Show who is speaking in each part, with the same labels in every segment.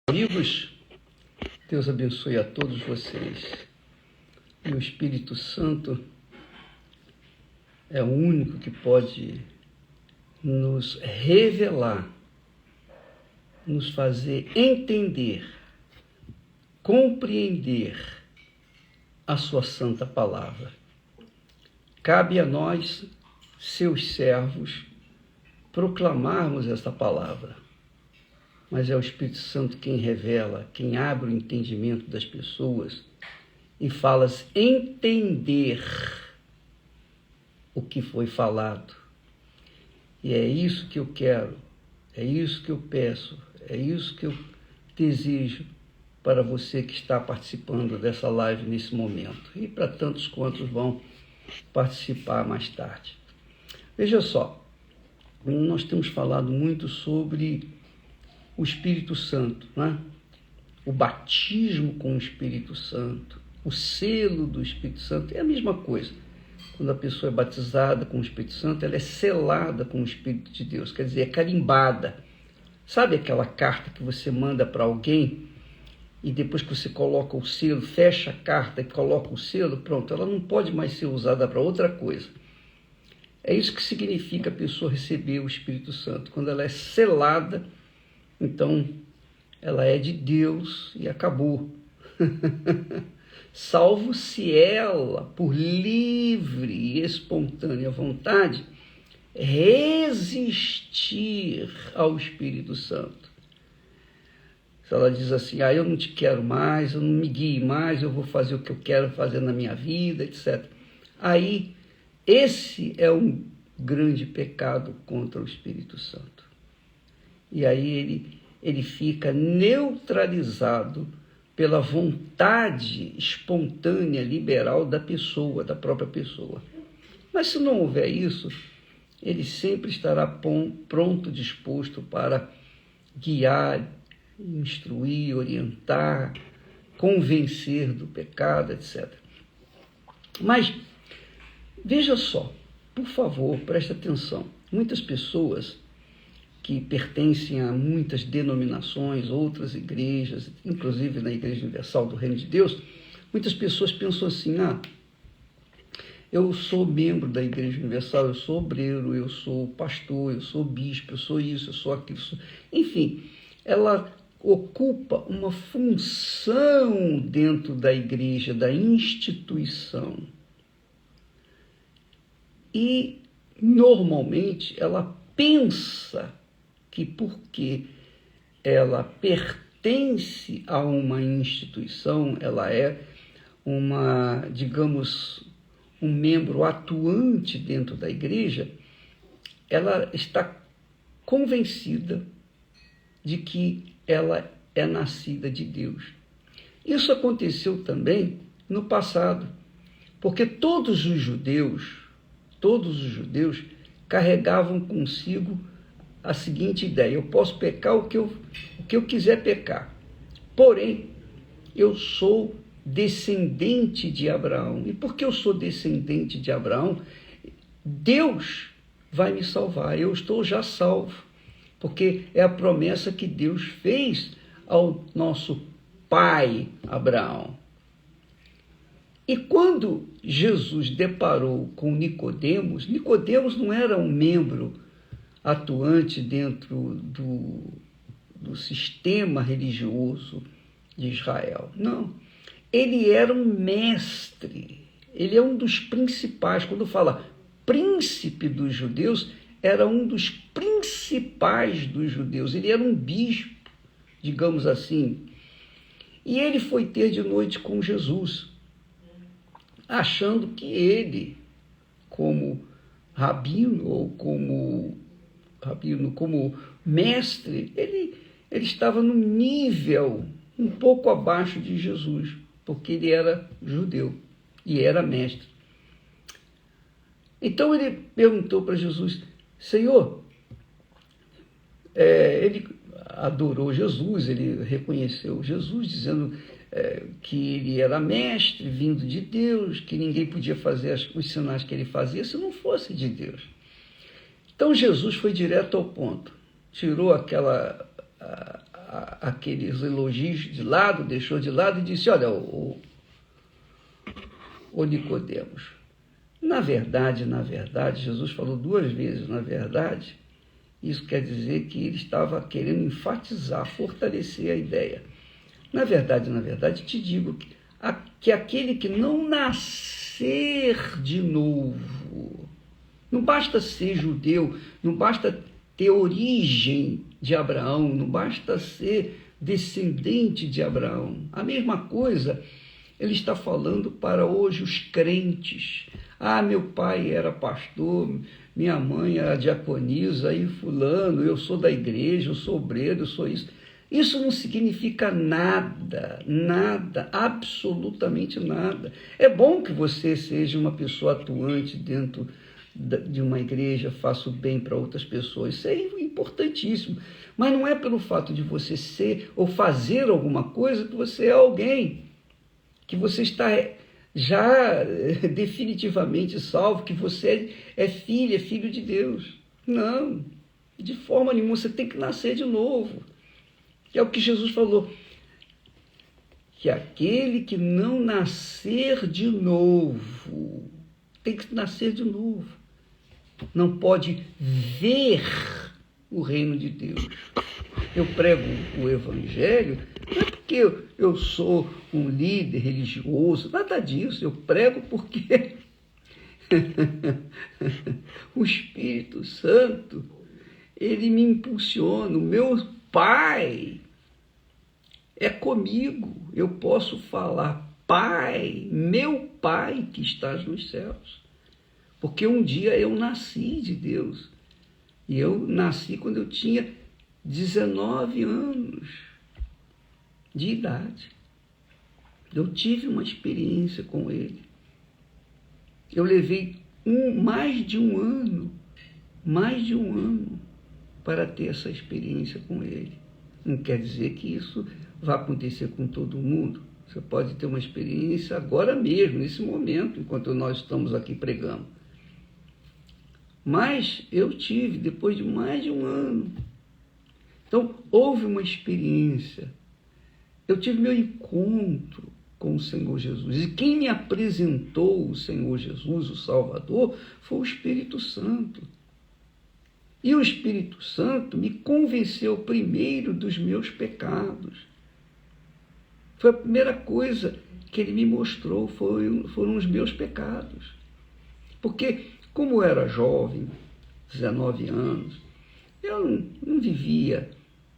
Speaker 1: Amigos, Deus abençoe a todos vocês. E o Espírito Santo é o único que pode nos revelar, nos fazer entender, compreender a sua santa palavra. Cabe a nós, seus servos, proclamarmos essa palavra. Mas é o Espírito Santo quem revela, quem abre o entendimento das pessoas e fala-se entender o que foi falado. E é isso que eu quero, é isso que eu peço, é isso que eu desejo para você que está participando dessa live nesse momento e para tantos quantos vão participar mais tarde. Veja só, nós temos falado muito sobre o Espírito Santo, né? O batismo com o Espírito Santo, o selo do Espírito Santo, é a mesma coisa. Quando a pessoa é batizada com o Espírito Santo, ela é selada com o Espírito de Deus, quer dizer, é carimbada. Sabe aquela carta que você manda para alguém e depois que você coloca o selo, fecha a carta e coloca o selo, pronto, ela não pode mais ser usada para outra coisa. É isso que significa a pessoa receber o Espírito Santo. Quando ela é selada, então ela é de Deus e acabou. Salvo se ela, por livre e espontânea vontade, resistir ao Espírito Santo. Se ela diz assim, eu não te quero mais, eu não me guie mais, eu vou fazer o que eu quero fazer na minha vida, etc. Aí, esse é um grande pecado contra o Espírito Santo. E aí ele fica neutralizado pela vontade espontânea, liberal da pessoa, da própria pessoa. Mas se não houver isso, ele sempre estará pronto, disposto para guiar, instruir, orientar, convencer do pecado, etc. Mas, veja só, por favor, preste atenção. Muitas pessoas que pertencem a muitas denominações, outras igrejas, inclusive na Igreja Universal do Reino de Deus, muitas pessoas pensam assim, eu sou membro da Igreja Universal, eu sou obreiro, eu sou pastor, eu sou bispo, eu sou isso, eu sou aquilo. Enfim, ela ocupa uma função dentro da igreja, da instituição. E, normalmente, ela pensa que porque ela pertence a uma instituição, ela é um membro atuante dentro da igreja, ela está convencida de que ela é nascida de Deus. Isso aconteceu também no passado, porque todos os judeus carregavam consigo a seguinte ideia: eu posso pecar o que eu quiser pecar, porém, eu sou descendente de Abraão. E porque eu sou descendente de Abraão, Deus vai me salvar, eu estou já salvo, porque é a promessa que Deus fez ao nosso pai Abraão. E quando Jesus deparou com Nicodemos não era um membro atuante dentro do sistema religioso de Israel. Não. Ele era um mestre. Ele é um dos principais. Quando fala príncipe dos judeus, era um dos principais dos judeus. Ele era um bispo, digamos assim. E ele foi ter de noite com Jesus, achando que ele, como rabino ou como mestre, ele estava num nível um pouco abaixo de Jesus, porque ele era judeu e era mestre. Então ele perguntou para Jesus, Senhor, ele adorou Jesus, ele reconheceu Jesus, dizendo que ele era mestre, vindo de Deus, que ninguém podia fazer os sinais que ele fazia se não fosse de Deus. Então Jesus foi direto ao ponto, tirou aqueles elogios de lado, deixou de lado e disse: olha, o Nicodemos, na verdade, Jesus falou 2 vezes, na verdade, isso quer dizer que ele estava querendo enfatizar, fortalecer a ideia. Na verdade, te digo que aquele que não nascer de novo, não basta ser judeu, não basta ter origem de Abraão, não basta ser descendente de Abraão. A mesma coisa ele está falando para hoje os crentes. Ah, meu pai era pastor, minha mãe era diaconisa, aí fulano, eu sou da igreja, eu sou obreiro, eu sou isso. Isso não significa nada, absolutamente nada. É bom que você seja uma pessoa atuante dentro de uma igreja, faça o bem para outras pessoas, isso é importantíssimo. Mas não é pelo fato de você ser ou fazer alguma coisa que você é alguém, que você está já definitivamente salvo, que você é filho de Deus. Não, de forma nenhuma, você tem que nascer de novo. É o que Jesus falou, que aquele que não nascer de novo, tem que nascer de novo, não pode ver o reino de Deus. Eu prego o evangelho, não é porque eu sou um líder religioso, nada disso, eu prego porque o Espírito Santo, ele me impulsiona, o meu Pai é comigo, eu posso falar: Pai, meu Pai que estás nos céus, porque um dia eu nasci de Deus, e eu nasci quando eu tinha 19 anos de idade. Eu tive uma experiência com Ele, eu levei mais de um ano para ter essa experiência com Ele. Não quer dizer que isso vai acontecer com todo mundo. Você pode ter uma experiência agora mesmo, nesse momento, enquanto nós estamos aqui pregando. Mas eu tive depois de mais de um ano. Então, houve uma experiência. Eu tive meu encontro com o Senhor Jesus. E quem me apresentou o Senhor Jesus, o Salvador, foi o Espírito Santo. E o Espírito Santo me convenceu primeiro dos meus pecados. Foi a primeira coisa que ele me mostrou, foram os meus pecados. Porque, como eu era jovem, 19 anos, eu não vivia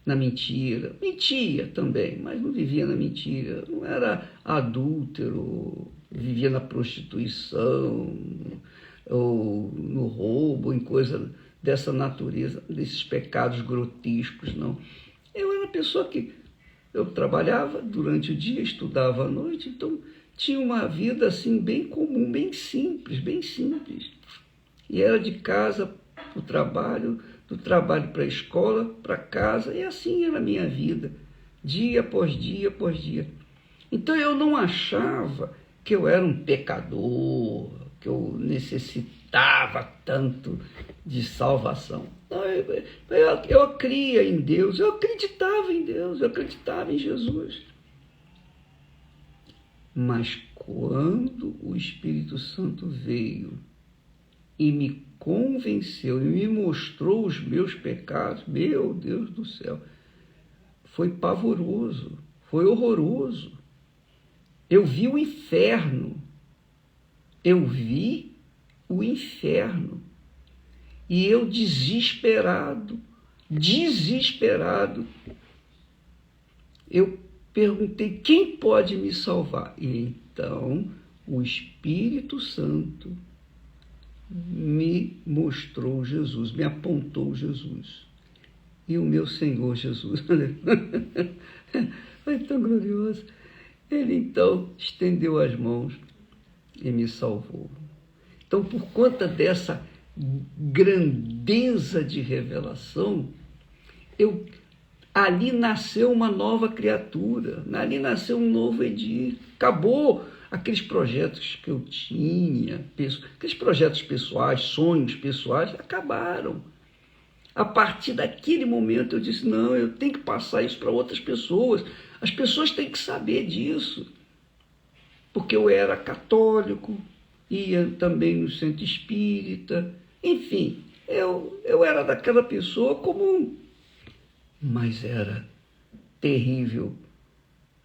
Speaker 1: na mentira. Mentia também, mas não vivia na mentira. Não era adúltero, vivia na prostituição, ou no roubo, em coisa dessa natureza, desses pecados grotescos, não. Eu era uma pessoa que eu trabalhava durante o dia, estudava à noite, então tinha uma vida assim bem comum, bem simples. E era de casa para o trabalho, do trabalho para a escola, para casa, e assim era a minha vida, dia após dia após dia. Então eu não achava que eu era um pecador, que eu necessitava tanto de salvação. Não, eu cria em Deus, eu acreditava em Deus, eu acreditava em Jesus. Mas quando o Espírito Santo veio e me convenceu e me mostrou os meus pecados, meu Deus do céu, foi pavoroso, foi horroroso. Eu vi o inferno. E eu desesperado, eu perguntei: quem pode me salvar? E então o Espírito Santo me mostrou Jesus, me apontou Jesus. E o meu Senhor Jesus, foi tão glorioso. Ele então estendeu as mãos e me salvou. Então, por conta dessa grandeza de revelação, ali nasceu uma nova criatura, ali nasceu um novo Edir. Acabou aqueles projetos que eu tinha, aqueles projetos pessoais, sonhos pessoais, acabaram. A partir daquele momento eu disse, não, eu tenho que passar isso para outras pessoas. As pessoas têm que saber disso. Porque eu era católico, ia também no centro espírita, enfim, eu era daquela pessoa comum. Mas era terrível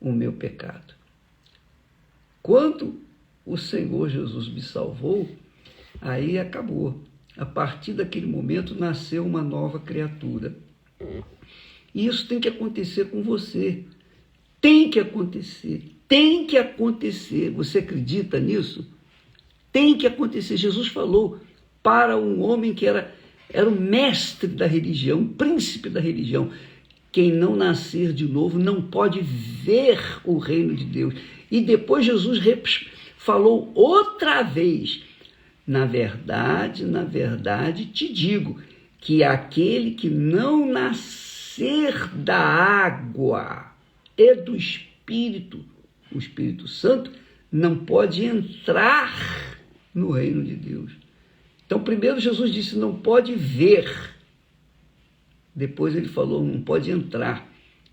Speaker 1: o meu pecado. Quando o Senhor Jesus me salvou, aí acabou. A partir daquele momento nasceu uma nova criatura. E isso tem que acontecer com você. Tem que acontecer. Tem que acontecer. Você acredita nisso? Tem que acontecer. Jesus falou para um homem que era o mestre da religião, o príncipe da religião. Quem não nascer de novo não pode ver o reino de Deus. E depois Jesus falou outra vez, na verdade, te digo, que aquele que não nascer da água e do Espírito, o Espírito Santo, não pode entrar no reino de Deus. Então, primeiro Jesus disse, não pode ver. Depois ele falou, não pode entrar.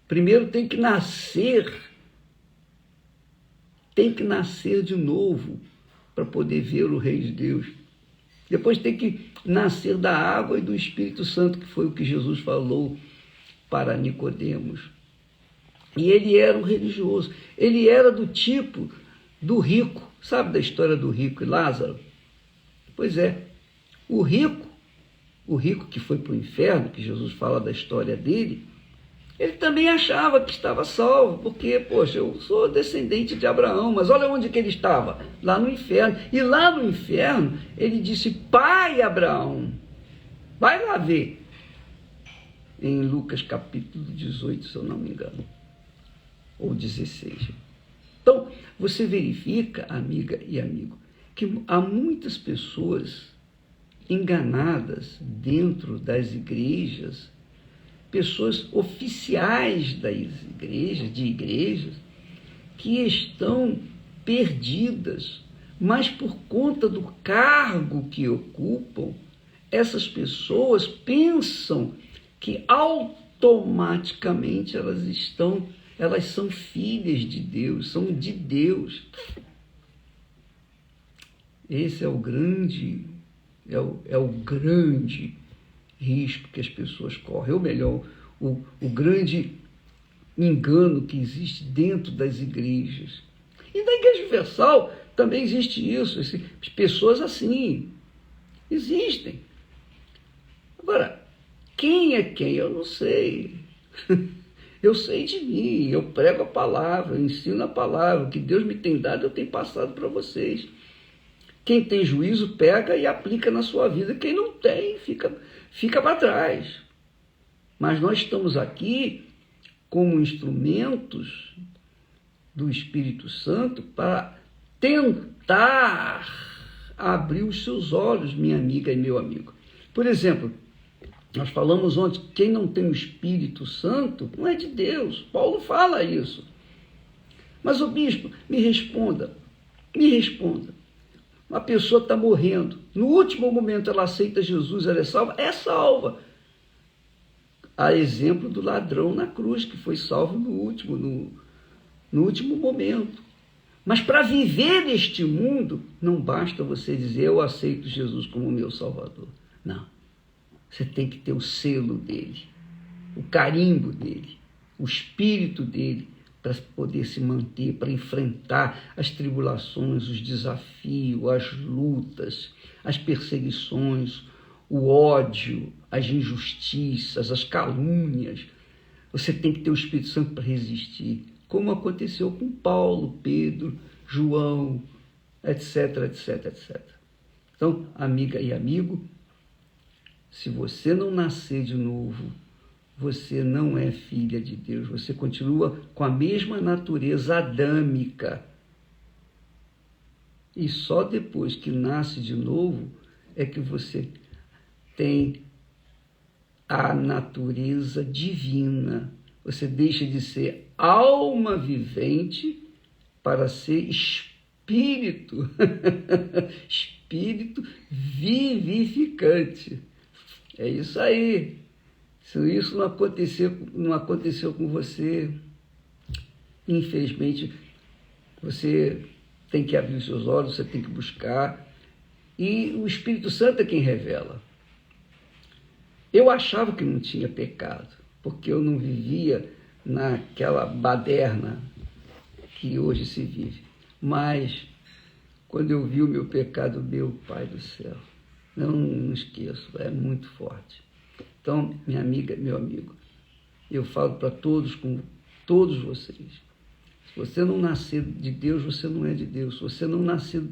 Speaker 1: Primeiro tem que nascer. Tem que nascer de novo para poder ver o reino de Deus. Depois tem que nascer da água e do Espírito Santo, que foi o que Jesus falou para Nicodemos. E ele era um religioso. Ele era do tipo do rico. Sabe da história do rico e Lázaro? Pois é. O rico que foi para o inferno, que Jesus fala da história dele, ele também achava que estava salvo, porque, poxa, eu sou descendente de Abraão, mas olha onde que ele estava, lá no inferno. E lá no inferno, ele disse, pai Abraão, vai lá ver, em Lucas capítulo 18, se eu não me engano, ou 16. Então, você verifica, amiga e amigo, que há muitas pessoas enganadas dentro das igrejas, pessoas oficiais das igrejas, que estão perdidas, mas por conta do cargo que ocupam, essas pessoas pensam que automaticamente elas são filhas de Deus, são de Deus. Esse é o grande risco que as pessoas correm, ou melhor, o grande engano que existe dentro das igrejas. E na Igreja Universal também existe isso, pessoas assim, existem. Agora, quem é quem? Eu não sei. Eu sei de mim, eu prego a palavra, eu ensino a palavra, o que Deus me tem dado eu tenho passado para vocês. Quem tem juízo pega e aplica na sua vida, quem não tem fica para trás. Mas nós estamos aqui como instrumentos do Espírito Santo para tentar abrir os seus olhos, minha amiga e meu amigo. Por exemplo, nós falamos ontem, quem não tem o Espírito Santo não é de Deus. Paulo fala isso. Mas o bispo, me responda. Uma pessoa está morrendo. No último momento ela aceita Jesus, ela é salva? É salva. Há exemplo do ladrão na cruz, que foi salvo no último momento. Mas para viver neste mundo, não basta você dizer, eu aceito Jesus como meu Salvador. Não. Você tem que ter o selo dele, o carimbo dele, o espírito dele, para poder se manter, para enfrentar as tribulações, os desafios, as lutas, as perseguições, o ódio, as injustiças, as calúnias. Você tem que ter o Espírito Santo para resistir, como aconteceu com Paulo, Pedro, João, etc, etc, etc. Então, amiga e amigo, se você não nascer de novo, você não é filha de Deus, você continua com a mesma natureza adâmica. E só depois que nasce de novo é que você tem a natureza divina. Você deixa de ser alma vivente para ser espírito, espírito vivificante. É isso aí. Se isso não aconteceu com você, infelizmente, você tem que abrir os seus olhos, você tem que buscar, e o Espírito Santo é quem revela. Eu achava que não tinha pecado, porque eu não vivia naquela baderna que hoje se vive. Mas, quando eu vi o meu pecado, meu Pai do céu, não esqueço, é muito forte. Então, minha amiga, meu amigo, eu falo para todos, com todos vocês, se você não nascer de Deus, você não é de Deus. Se você não nascer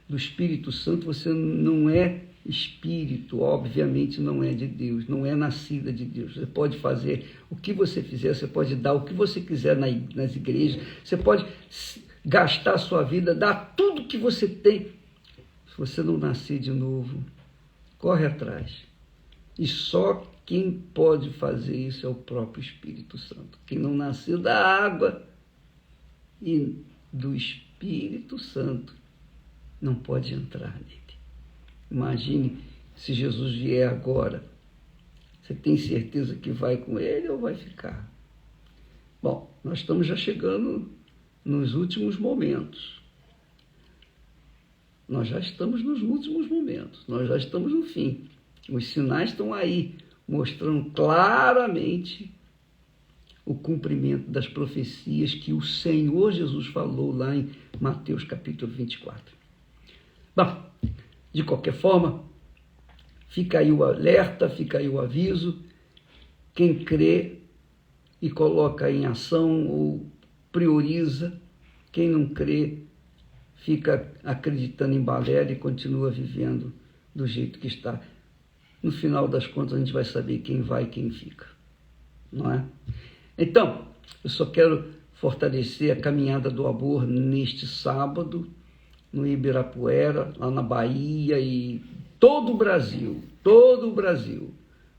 Speaker 1: do Espírito Santo, você não é espírito, obviamente não é de Deus, não é nascida de Deus. Você pode fazer o que você fizer, você pode dar o que você quiser nas igrejas, você pode gastar a sua vida, dar tudo que você tem. Se você não nascer de novo, corre atrás. E só quem pode fazer isso é o próprio Espírito Santo. Quem não nasceu da água e do Espírito Santo não pode entrar nele. Imagine se Jesus vier agora. Você tem certeza que vai com ele ou vai ficar? Bom, nós estamos já chegando nos últimos momentos. Nós já estamos nos últimos momentos. Nós já estamos no fim. Os sinais estão aí, mostrando claramente o cumprimento das profecias que o Senhor Jesus falou lá em Mateus capítulo 24. Bom, de qualquer forma, fica aí o alerta, fica aí o aviso. Quem crê e coloca em ação ou prioriza, quem não crê fica acreditando em balela e continua vivendo do jeito que está. No final das contas, a gente vai saber quem vai e quem fica, não é? Então, eu só quero fortalecer a caminhada do amor neste sábado, no Ibirapuera, lá na Bahia e todo o Brasil,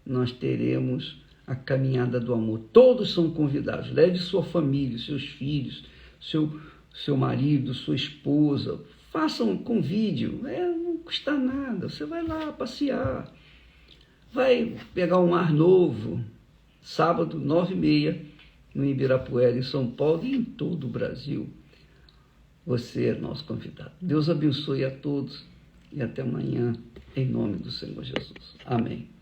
Speaker 1: nós teremos a caminhada do amor. Todos são convidados. Leve sua família, seus filhos, seu marido, sua esposa. Façam com vídeo, não custa nada. Você vai lá passear, vai pegar um ar novo. Sábado, 9h30, no Ibirapuera, em São Paulo e em todo o Brasil. Você é nosso convidado. Deus abençoe a todos e até amanhã, em nome do Senhor Jesus. Amém.